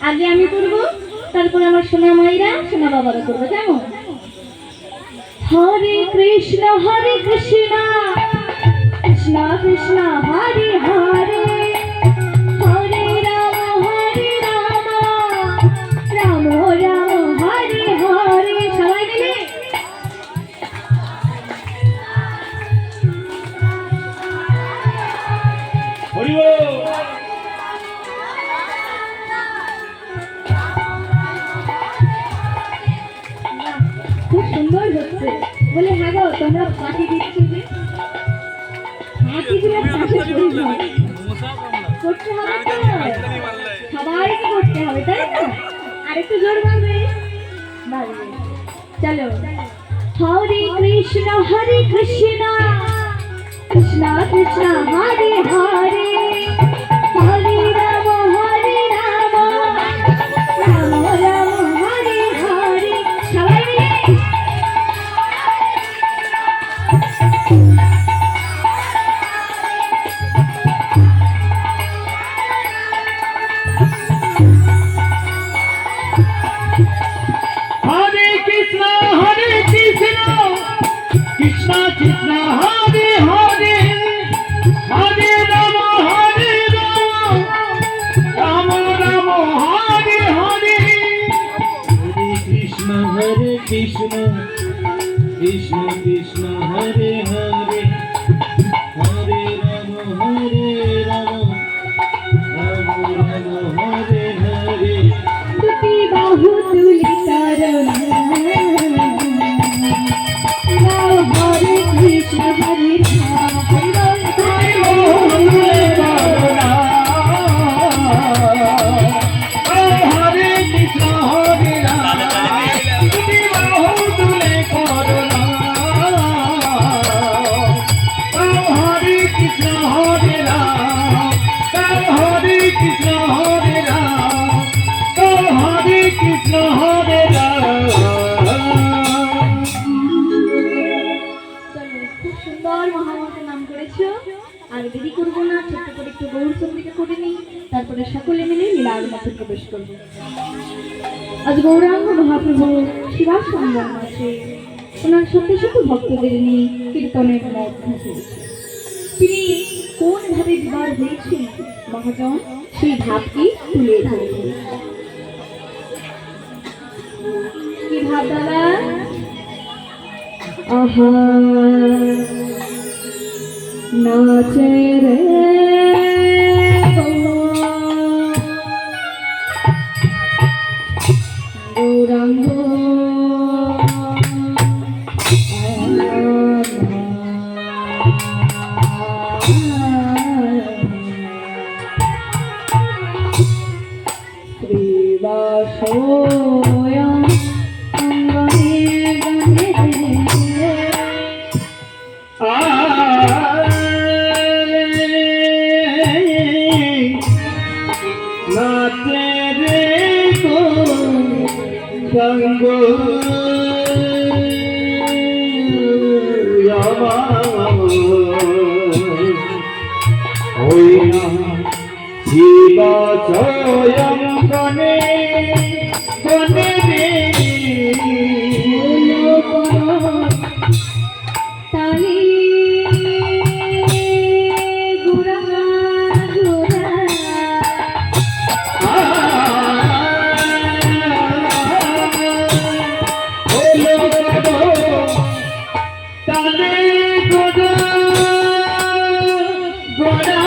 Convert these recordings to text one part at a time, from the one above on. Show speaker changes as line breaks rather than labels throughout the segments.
আগে আমি করব, তারপর আমার সোনা মাইরা সোনা বাবারা করবে। কেমন? হরে কৃষ্ণ কৃষ্ণ কৃষ্ণ হরে হরে, হরে রাম রাম রাম হরে হরে। সবাই মিলে
হরি বল।
খুব সুন্দর হচ্ছে। বলে হ্যাঁ গো, তোমরা পাখি দিচ্ছ যে পাখিগুলো করতে হবে তো, সবাইকে করতে হবে, তাই না? আরেকটু জোর বলবে। চলো, হরে কৃষ্ণ কৃষ্ণ কৃষ্ণ হরে হরে, হরে রাম রাম রাম হরে হরে। সবাই মিলে
হরে কৃষ্ণ কৃষ্ণ কৃষ্ণ হরে হরে, হরে রাম রাম রাম হরে হরে। হরে কৃষ্ণ কৃষ্ণ কৃষ্ণ হরে হরে, হরে রাম রাম রাম হরে হরে।
দুটি বাহু তুলি করুণা, গাও হরে কৃষ্ণ হরে রাম, হরে বল,
হরে কৃষ্ণ হরে রাম, তুমি বাহু তুলে করুণা। হরে কৃষ্ণ হরে রাম, হরে কৃষ্ণ হরে রাম, হরে কৃষ্ণ হরে রাম।
চলো, খুব সুন্দর মহামন্ত্র নাম করেছো। আর দেরি করবো না, ছোট্ট করে একটু গৌর সঙ্গীতে করে নিই, তারপরে সকলে মিলে লীলার মধ্যে প্রবেশ করবো। আজ গৌরাঙ্গ মহাপ্রভু শিবাস সঙ্গম আছে, ওনার সত্য সত্য ভক্তদের নিয়ে কীর্তনের মধ্যে তিনি কোন ভাবে বিবার হয়েছেন মহাজন, সেই ভাবটি তুলে ধরেছেন। কি ভাব দাদা? আহা নাচে রে গৌরাঙ্গ, শ্রীবাসোয়ং অঙ্গনে গনে
নাচে রে গো সঙ্গ ওই শিব স্বয়ং গনে গনে রে
তালি গুরা গুরা
তালে গোদা গোড়া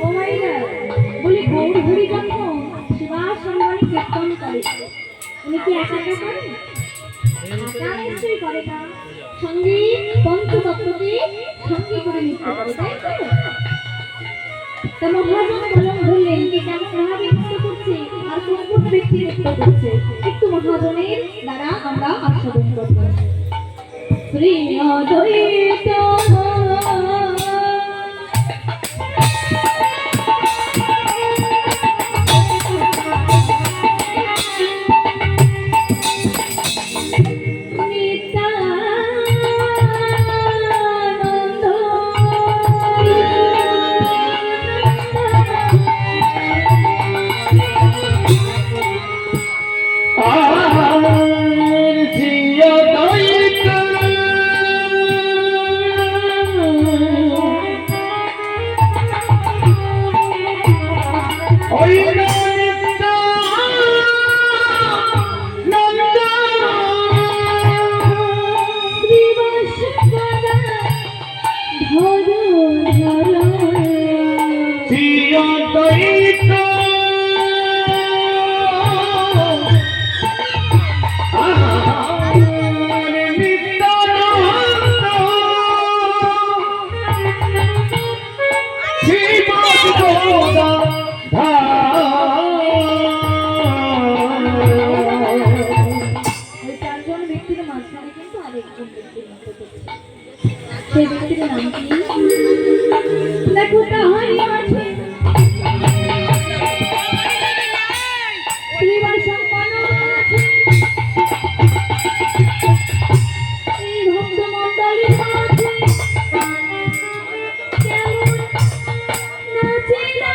ও মাই গড, বলি গৌর হরি জন্ম শিবা সম্মানী কীর্তন করে, উনি কি একা একা করেন? একা নিশ্চয়ই করে না, সঙ্গীত পঞ্চতত্ত্বকে সঙ্গী করে নৃত্য করে, তাই তো? তা মহাজন বললেন বললেন যে কেমন ভাবে নৃত্য করছে আর কোন কোন ব্যক্তি নৃত্য করছে, একটু মহাজনের দ্বারা আমরা আস্বাদন করব। শ্রী অদ্বৈত সেই ব্যক্তির নাম কি? দেখো তাহারি মাঝে শ্রীবার সম্পন্ন আছে, এই ভক্ত মণ্ডলীর মাঝে কেমন নাচে না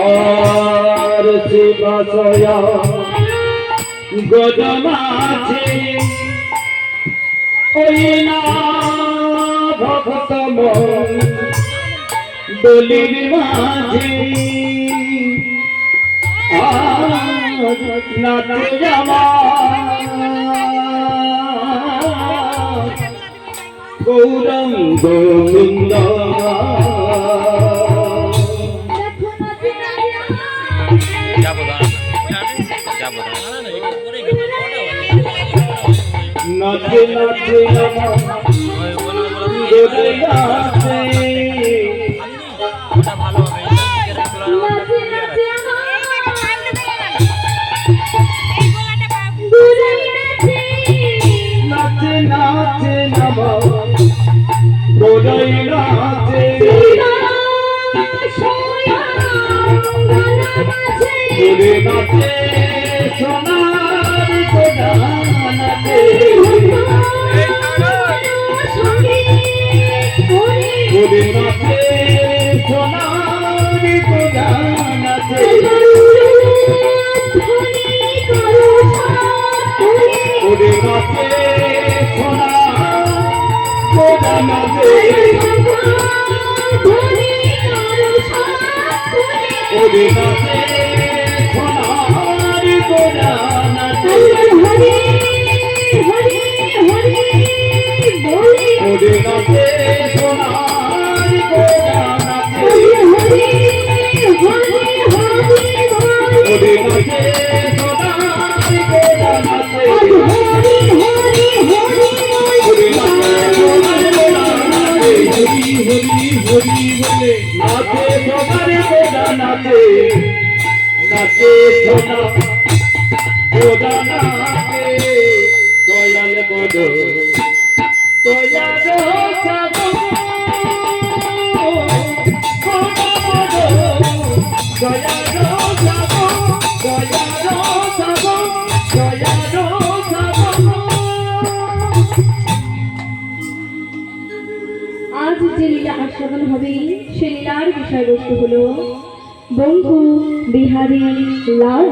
আর শিবাশয়া গদমাছে ওই না ভক্ত দলির মাঝে নাচে গৌরঙ্গ নাচে নাচে নাচে নাচে গোদাই নাচে গোদে নাচে সোনার গোদা নাচে গোদে নাচে সোনার গোদা নাচে গোদে নাচে সোনার গোদা নাচে গোদে নাচে সোনার গোদা নাচে গোদে নাচে সোনার গোদা নাচে গোদে নাচে সোনার গোদা নাচে হরি বলে নাচে সোনার গোদা নাচে নাচে সোনা গোদা নাচে দয়াল বদ দয়াল সাদ দয়াল সাদ দয়াল সাদ দয়াল সাদ
বিষয়বস্তু হলো বঙ্কু বিহারী লাল।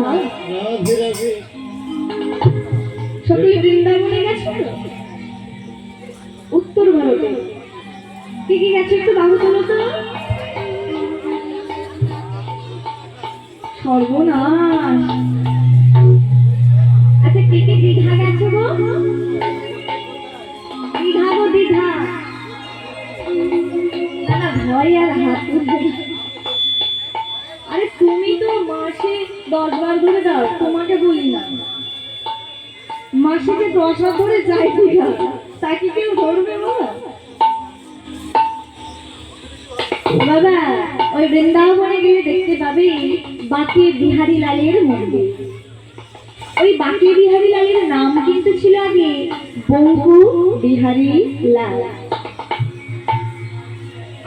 রাধে রাধে।
সকলে বৃন্দাবনে গেছে তো? উত্তর ভারতে কি কি গেছে একটু বাহু তোলো তো। সর্বনাশ। আচ্ছা কে কে দীঘা গেছে গো? দীঘা গো দীঘা। না না ভয় আর হাত তুলবে না। আরে তুমি তো মাসে 10 বার ধরে দাও, তোমাকে বলি না। মাসে যে 10 বার ধরে যাই দীঘা, তা কি কেউ ধরবে বাবা? বাবা ওই বৃন্দাবনে গেলে দেখতে পাবে বাঁকে বিহারী লালের মন্দির। ওই বাঁকে বিহারী লালের নাম কিন্তু ছিল আগে বঙ্কু বিহারী লাল।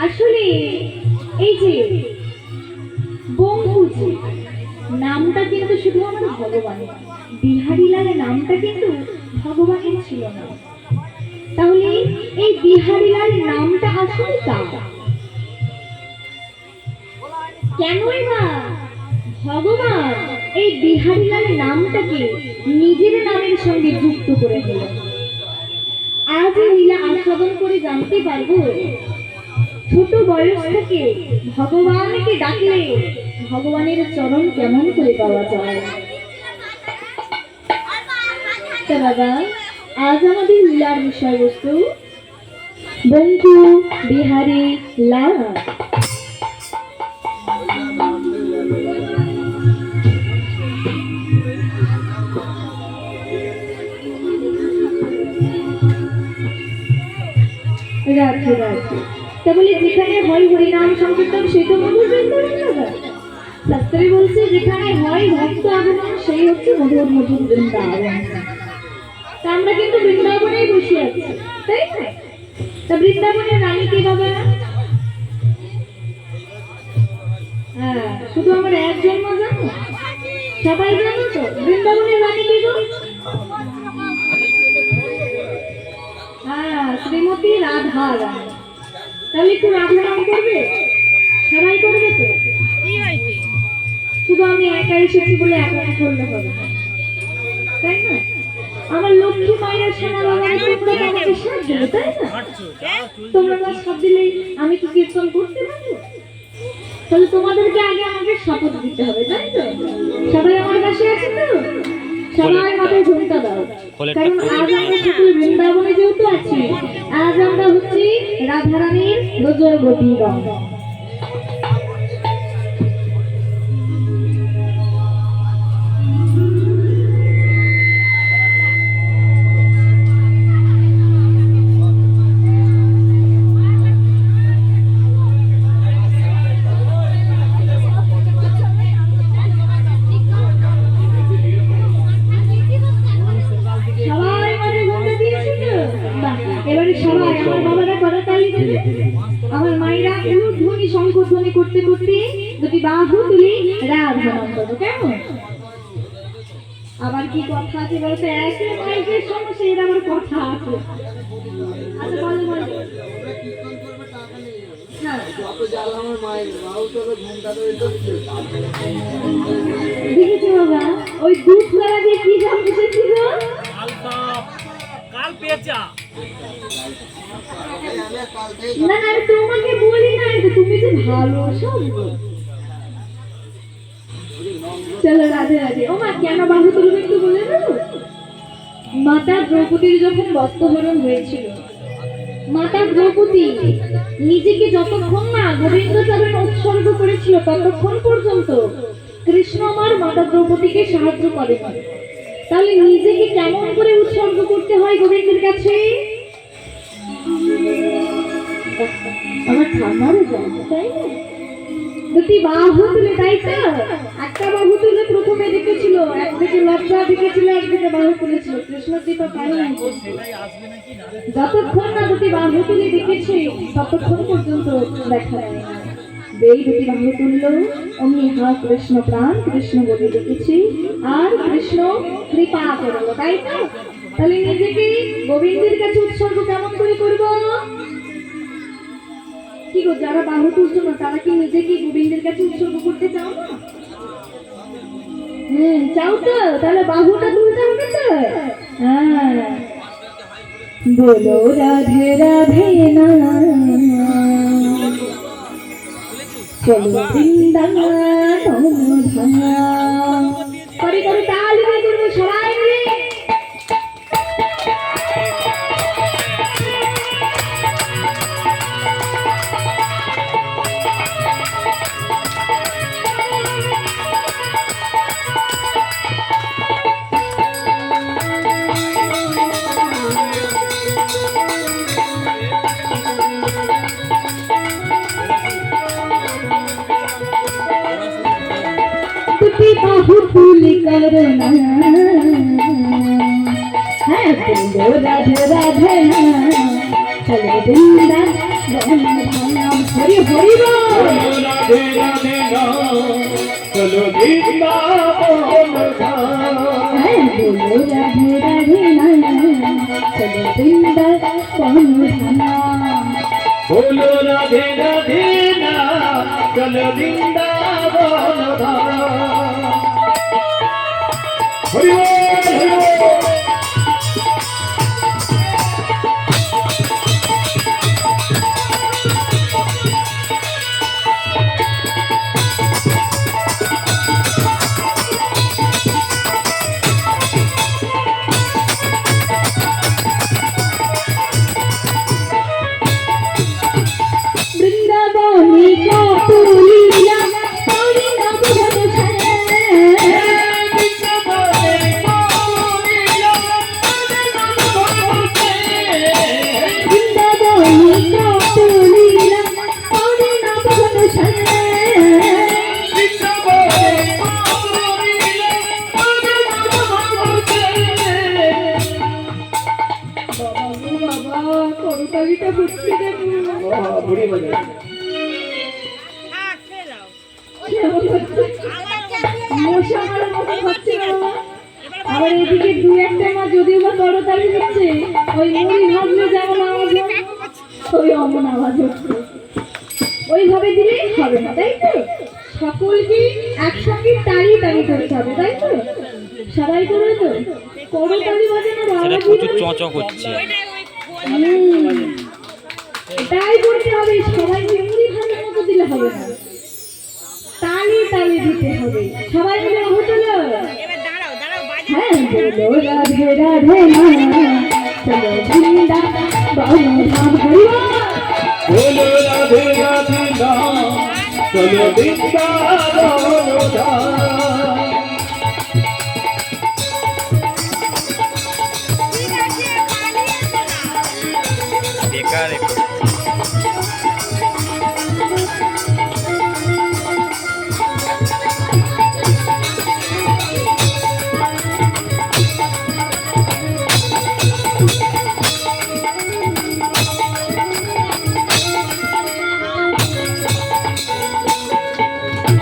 আসলে এই যে বঙ্কুজি নামটা কিন্তু শুধু আমার ভগবানের, বিহারী লালের নামটা কিন্তু ভগবানের ছিল না। তাহলে এই বিহারী লাল নামটা আসলে কার? কেনই বা ভগবান এই বিহারী লাল নামটাকে নিজের নামের সঙ্গে যুক্ত করে দিল? আজ এই লীলা আস্বাদন করে জানতে পারবো ছোট বয়স থেকে ভগবানকে ডাকলে ভগবানের চরণ কেমন করে পাওয়া যায়। তা বাবা আজ আমাদের লীলার বিষয়বস্তু বঙ্কু বিহারী লাল। রাখে রাখে তাহলে যেখানে হয় হরিনাম সংকীর্তন সে তো মধুর বৃন্দাবন বাবা। শাস্ত্রে বলছে যেখানে হয় ভক্ত আগমন সেই হচ্ছে মধুর মধুর বৃন্দাবন। তা আমরা কিন্তু বৃন্দাবনেই বসে আছি, তাই না? তা বৃন্দাবনের রানী কে বাবা? হ্যাঁ শুধু আমার এক জন্ম জানো, সবাই জানো তো বৃন্দাবনের রানী কে গো? হ্যাঁ শ্রীমতী রাধা রানী। তাহলে একটু রাধা নাম করবে, সবাই করবে তো? শুধু আমি একা এসেছি বলে একা করলে হবে না, তাই না? আমার লক্ষ্মী মায়ের সোনা বাবার তোমরা আমাকে সাথ দেবে, তাই না? তোমরা আমার সাথ দিলে আমি কি কীর্তন করতে পারবো? তাহলে তোমাদেরকে আগে আমাকে শপথ দিতে হবে, তাই তো? সবাই আমার কাছে আছে তো? সবাই মাথায় ঘুমটা দাও, কারণ আজ আমরা শুধু বৃন্দাবনে যেহেতু আছি, আজ আমরা হচ্ছি রাধারানীর রজগতি রং। এবারে সবাই আমার বাবারা করতালি দেবে, আমার মায়েরা ধ্বনি শঙ্খধ্বনি করতে করতে দুটি বাহু তুলে রাধা নাম করবো, কেমন? আবার কি কথা আছে বলতে? একে মাইকের সমস্যা, এর আবার কথা আছে। আচ্ছা বলো বলো। দেখেছো বাবা ওই দুধ করা দিয়ে কি জাম এসেছিল? না না তোমাকে বলি না, তুমি যে ভালো সব। চলো রাধে রাধে। ও মা কেন বাহু তুলবে একটু বলে দেবো? মাতা দ্রৌপদীর যখন বস্ত্রহরণ হয়েছিল, মাতা দ্রৌপদী নিজেকে যতক্ষণ না গোবিন্দ চরণে উৎসর্গ করেছিল ততক্ষণ পর্যন্ত কৃষ্ণ আমার মাতা দ্রৌপদীকে সাহায্য করেন। তাহলে নিজেকে কেমন করে উৎসর্গ করতে হয় গোবিন্দের কাছে? আমার ঠাম্মারও জানো, তাই না? দুটি বাহু তুলে, তাই তো? একটা বাহু তুলে প্রথমে দেখেছিল, একদিকে লজ্জা দেখেছিল, একদিকে বাহু তুলেছিল। কৃষ্ণ দীপা পায়নি, যতক্ষণ না দুটি বাহু তুলে দেখেছে ততক্ষণ পর্যন্ত দেখা যায় না। এই দুটি বাহু তুলল, অমনি হা কৃষ্ণ প্রাণ কৃষ্ণ বলে দেখেছি, আর কৃষ্ণ কৃপা করলো, তাই তো? তাহলে নিজেকে গোবিন্দের কাছে উৎসর্গ কেমন করে করবো? কি গো, যারা বাহু তুলছো না তারা কি নিজেকে গোবিন্দের কাছে উৎসর্গ করতে চাও না? হ্যাঁ চাও তো, তাহলে বাহুটা তুলতে হবে তো। হ্যাঁ, বলো রাধে রাধে না, চলো বৃন্দাবন ধাম। করে করে তাল দিয়ে করবো সবাই মিলে। দুটি বাহু ফুল করনা, হ্যাঁ বলো রাধে রাধে না, চলো বৃন্দাবন ধাম। হরি হরি বল।
রাধে রাধে না, চলো বৃন্দাবন ধাম।
হ্যাঁ বলো রাধে রাধে না, চলো বৃন্দাবন ধাম।
বলো রাধে রাধে না, চলো বৃন্দাবন ধাম। হরি বল, হরি বল।
বৃন্দাবনী কপুলীলা তোরি নবঘন বৃন্দাবনী কপুলীলা তোরি নবঘন বাবা করতালিটা বুঝছি রে
বুড়ি বাজে।
মশা মারা মতো হচ্ছে না বাবা। আবার এদিকে দু একটা মা যদিও বা করতালি দিচ্ছে, ওই মুড়ি ভাজলে যেমন আওয়াজ হয় ওই অমন আওয়াজ হচ্ছে। ওইভাবে দিলেই হবে না, তাই তো? সকলকে একসঙ্গে তালি তালি করতে হবে, তাই তো? সবাই করবে তো? করতালি বাজানোর আওয়াজ
প্রচুর চঁচক হচ্ছে।
তাই করতে হবে, সবাই মুড়ি ভাজার মতো দিলে হবে না, তালি তালি দিতে হবে। সবাই মিলে হতলো। হ্যাঁ বলো রাধে রাধে না, চলো বৃন্দাবন ধাম। হরি বল।
বলো রাধে রাধে না, চলো বৃন্দাবন ধাম।
বেকার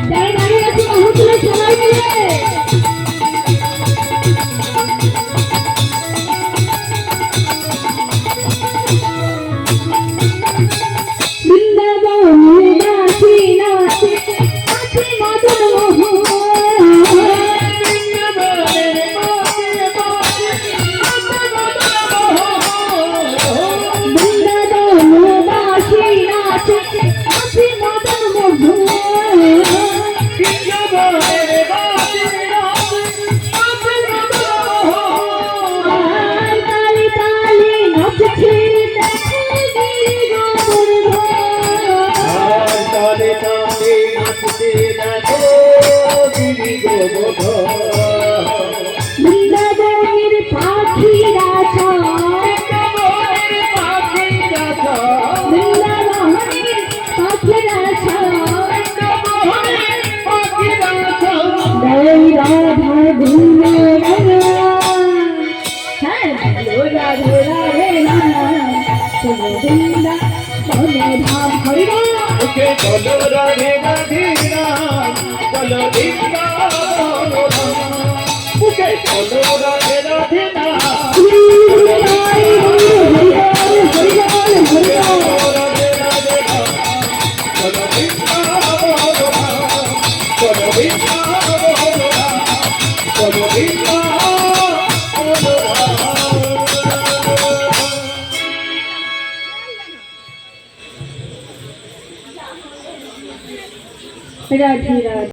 যারা দাঁড়িয়ে আছে বাহু তুলে সবাই মিলে। বৃন্দাবনে নাচি নাচি নাচি মদন বৃন্দাবনে নাচি নাচি নাচি মদন তালি তালি নাচছে
তালে তালে নাচতে দেখো গিরি গোবর্ধন।
বৃন্দাবনের পাখিরা ছয়,
পাখিরা ছয়,
বৃন্দাবনের পাখিরা ছয়,
পাখিরা ছয়।
জয় রাধা বৃন্দাবন। হ্যাঁ বলো রাধে রাধে না, চলো বৃন্দাবন ধাম। হরি বল।
ওকে চলো রাধে রাধে না, চলো বৃন্দাবন ধাম। ওকে চলো রাধে রাধে না,
হরি বল হরি বল হরি বল হরি বল।
রাধে রাধে না,
রাধে রাধে।